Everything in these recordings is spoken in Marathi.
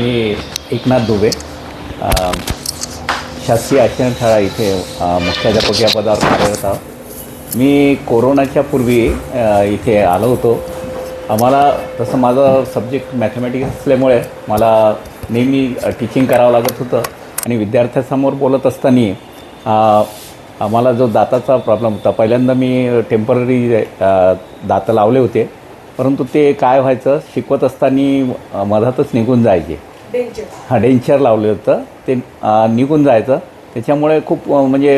मी एकनाथ दुबे, शासकीय आश्रमशाळा इथे मुख्याध्यापक या पदावर कार्यरत आहोत। मी कोरोनाच्या पूर्वी इथे आलो होतो। आम्हाला तसं माझं सब्जेक्ट मॅथमॅटिक्स असल्यामुळे मला नेहमी टीचिंग करावं लागत होतं आणि विद्यार्थ्यांसमोर बोलत असताना आम्हाला जो दाताचा प्रॉब्लेम होता, पहिल्यांदा मी टेम्पररी दात लावले होते, परंतु ते काय व्हायचं, शिकवत असताना मधातच निघून जायचे। डेंचर लावले होतं, ते निघून जायचं। त्याच्यामुळे खूप म्हणजे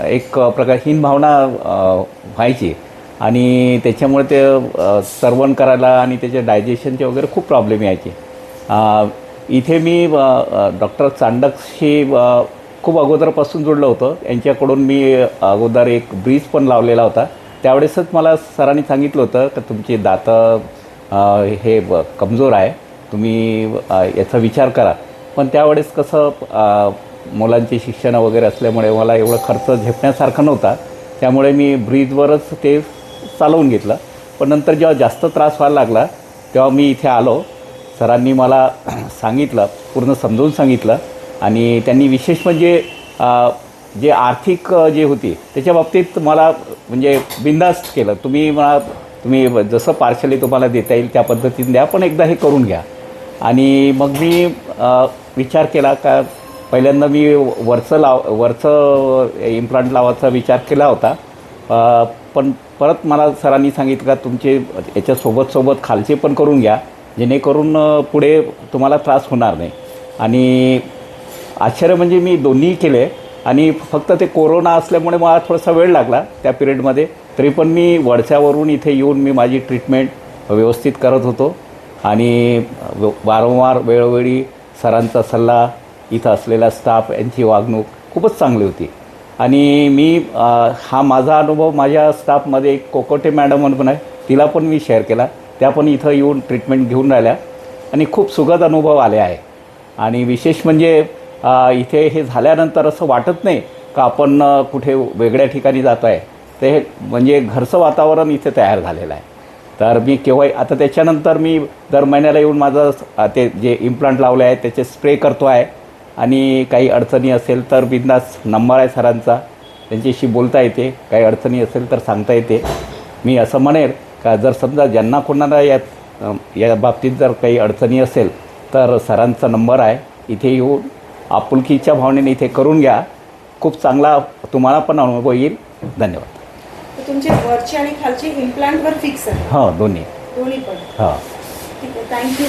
एक प्रकार हीन भावना व्हायची आणि त्याच्यामुळे ते सर्वण करायला आणि त्याचे डायजेशनचे वगैरे खूप प्रॉब्लेम यायचे। इथे मी डॉक्टर चांडकशी खूप अगोदरपासून जोडलं होतं। यांच्याकडून मी अगोदर एक ब्रीज पण लावलेला होता। त्यावेळेसच मला सरांनी सांगितलं होतं की तुमचे दात हे कमजोर आहे, तुम्ही याचा विचार करा। पण त्यावेळेस कसं मुलांची शिक्षण वगैरे असल्यामुळे मला एवढं खर्च झेपण्यासारखं नव्हता, त्यामुळे मी ब्रीजवरच ते चालवून घेतलं। पण नंतर जेव्हा जास्त त्रास व्हायला लागला तेव्हा मी इथे आलो। सरांनी मला सांगितलं, पूर्ण समजावून सांगितलं आणि त्यांनी विशेष म्हणजे जे आर्थिक जे होती त्याच्या बाबतीत मला म्हणजे बिनधास्त केलं। तुम्ही जसं पार्शली तुम्हाला देता येईल त्या पद्धतीने द्या, पण एकदा हे करून घ्या। आणि मग मी विचार केला का पहिल्यांदा मी वरचं इम्प्लांट लावायचा विचार केला होता, पण परत मला सरांनी सांगितलं का तुमचे याच्यासोबत खालचे पण करून घ्या, जेणेकरून पुढे तुम्हाला त्रास होणार नाही। आणि आश्चर्य म्हणजे मी दोन्ही केले आणि फक्त ते कोरोना असल्यामुळे मला थोडासा वेळ लागला त्या पिरियडमध्ये, तरी पण मी वडच्यावरून इथे येऊन मी माझी ट्रीटमेंट व्यवस्थित करत होतो आणि वारंवार वेळोवेळी सरांचा सल्ला, इथं असलेला स्टाफ यांची वागणूक खूपच चांगली होती। आणि मी हा माझा अनुभव माझ्या स्टाफमध्ये एक कोकोटे मॅडम म्हणून पण आहे, तिला पण मी शेअर केला। त्या पण इथं येऊन ट्रीटमेंट घेऊन राहिल्या आणि खूप सुखद अनुभव आले आहे। आणि विशेष म्हणजे इथे हे झाल्यानंतर असं वाटत नाही का आपण कुठे वेगळ्या ठिकाणी जातो आहे, ते म्हणजे घरचं वातावरण इथे तयार झालेलं आहे। तर मी केव्हाही आता त्याच्यानंतर मी दर महिन्याला येऊन माझं ते जे इम्प्लांट लावले आहे त्याचे स्प्रे करतो आहे आणि काही अडचणी असेल तर बिंदास नंबर आहे सरांचा, त्यांच्याशी बोलता येते, काही अडचणी असेल तर सांगता येते। मी असं म्हणेल का जर समजा ज्यांना कोणाला या बाबतीत जर काही अडचणी असेल तर सरांचा नंबर आहे, इथे येऊन आपुलकीच्या भावनेने इथे करून घ्या, खूप चांगला तुम्हाला पण अनुभव येईल। धन्यवाद। तुमचे वरचे आणि खालचे इम्प्लांटवर फिक्स आहे? हो, दोन्ही पण। हां, ठीक आहे, थँक्यू।